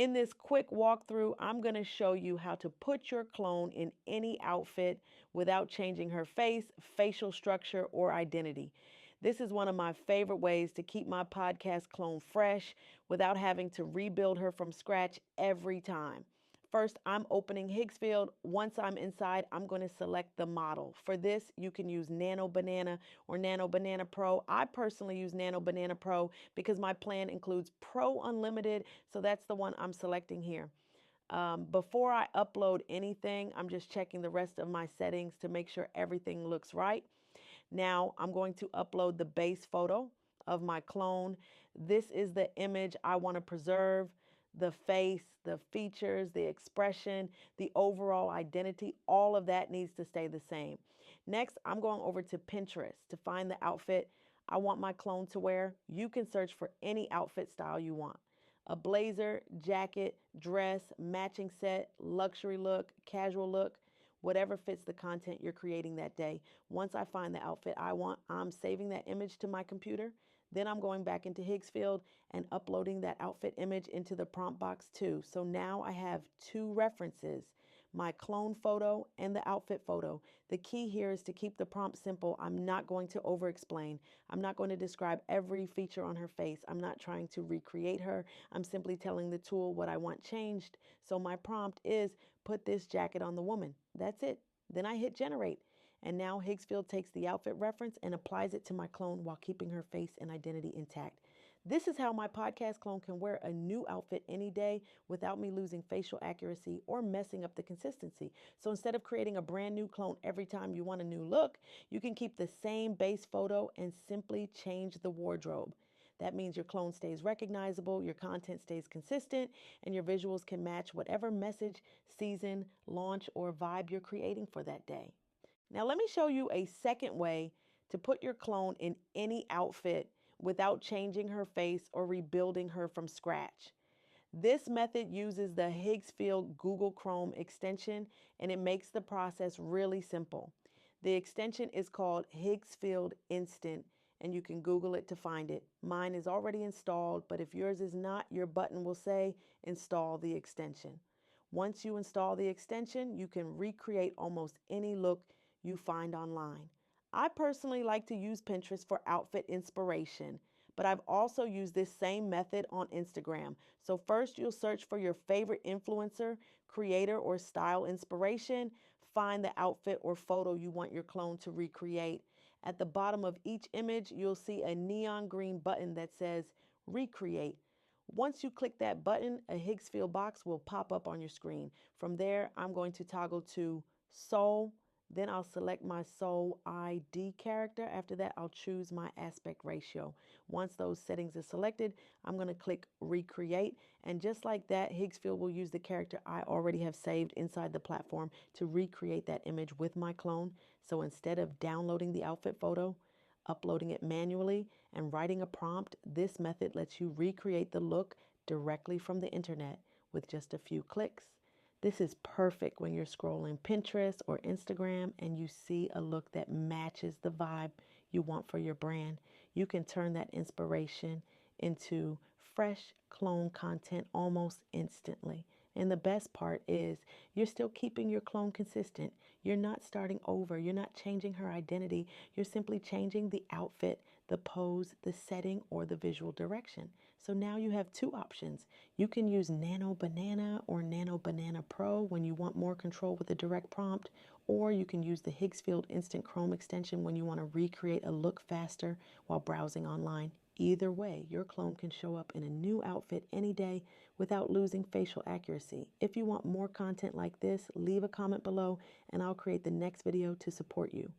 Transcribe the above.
In this quick walkthrough, I'm going to show you how to put your clone in any outfit without changing her face, facial structure, or identity. This is one of my favorite ways to keep my podcast clone fresh without having to rebuild her from scratch every time. First, I'm opening Higgsfield. Once I'm inside, I'm going to select the model. For this, you can use Nano Banana or Nano Banana Pro. I personally use Nano Banana Pro because my plan includes Pro Unlimited, so that's the one I'm selecting here. Before I upload anything, I'm just checking the rest of my settings to make sure everything looks right. Now I'm going to upload the base photo of my clone. This is the image I want to preserve. The face, the features, the expression, the overall identity, all of that needs to stay the same. Next, I'm going over to Pinterest to find the outfit I want my clone to wear. You can search for any outfit style you want. A blazer, jacket, dress, matching set, luxury look, casual look, whatever fits the content you're creating that day. Once I find the outfit I want, I'm saving that image to my computer. Then I'm going back into Higgsfield and uploading that outfit image into the prompt box too. So now I have two references, my clone photo and the outfit photo. The key here is to keep the prompt simple. I'm not going to over explain. I'm not going to describe every feature on her face. I'm not trying to recreate her. I'm simply telling the tool what I want changed. So my prompt is put this jacket on the woman. That's it. Then I hit generate. And now Higgsfield takes the outfit reference and applies it to my clone while keeping her face and identity intact. This is how my podcast clone can wear a new outfit any day without me losing facial accuracy or messing up the consistency. So instead of creating a brand new clone every time you want a new look, you can keep the same base photo and simply change the wardrobe. That means your clone stays recognizable, your content stays consistent, and your visuals can match whatever message, season, launch, or vibe you're creating for that day. Now let me show you a second way to put your clone in any outfit without changing her face or rebuilding her from scratch. This method uses the Higgsfield Google Chrome extension, and it makes the process really simple. The extension is called Higgsfield Instant, and you can Google it to find it. Mine is already installed, but if yours is not, your button will say install the extension. Once you install the extension, you can recreate almost any look you find online. I personally like to use Pinterest for outfit inspiration, but I've also used this same method on Instagram. So first you'll search for your favorite influencer, creator, or style inspiration. Find the outfit or photo you want your clone to recreate. At the bottom of each image, you'll see a neon green button that says recreate. Once you click that button, a Higgsfield box will pop up on your screen. From there, I'm going to toggle to Soul. Then I'll select my Soul ID character. After that, I'll choose my aspect ratio. Once those settings are selected, I'm going to click Recreate. And just like that, Higgsfield will use the character I already have saved inside the platform to recreate that image with my clone. So instead of downloading the outfit photo, uploading it manually, and writing a prompt, this method lets you recreate the look directly from the internet with just a few clicks. This is perfect when you're scrolling Pinterest or Instagram and you see a look that matches the vibe you want for your brand. You can turn that inspiration into fresh clone content almost instantly. And the best part is you're still keeping your clone consistent. You're not starting over. You're not changing her identity. You're simply changing the outfit, the pose, the setting, or the visual direction. So now you have two options. You can use Nano Banana or Nano Banana Pro when you want more control with a direct prompt, or you can use the Higgsfield Instant Chrome extension when you want to recreate a look faster while browsing online. Either way, your clone can show up in a new outfit any day without losing facial accuracy. If you want more content like this, leave a comment below and I'll create the next video to support you.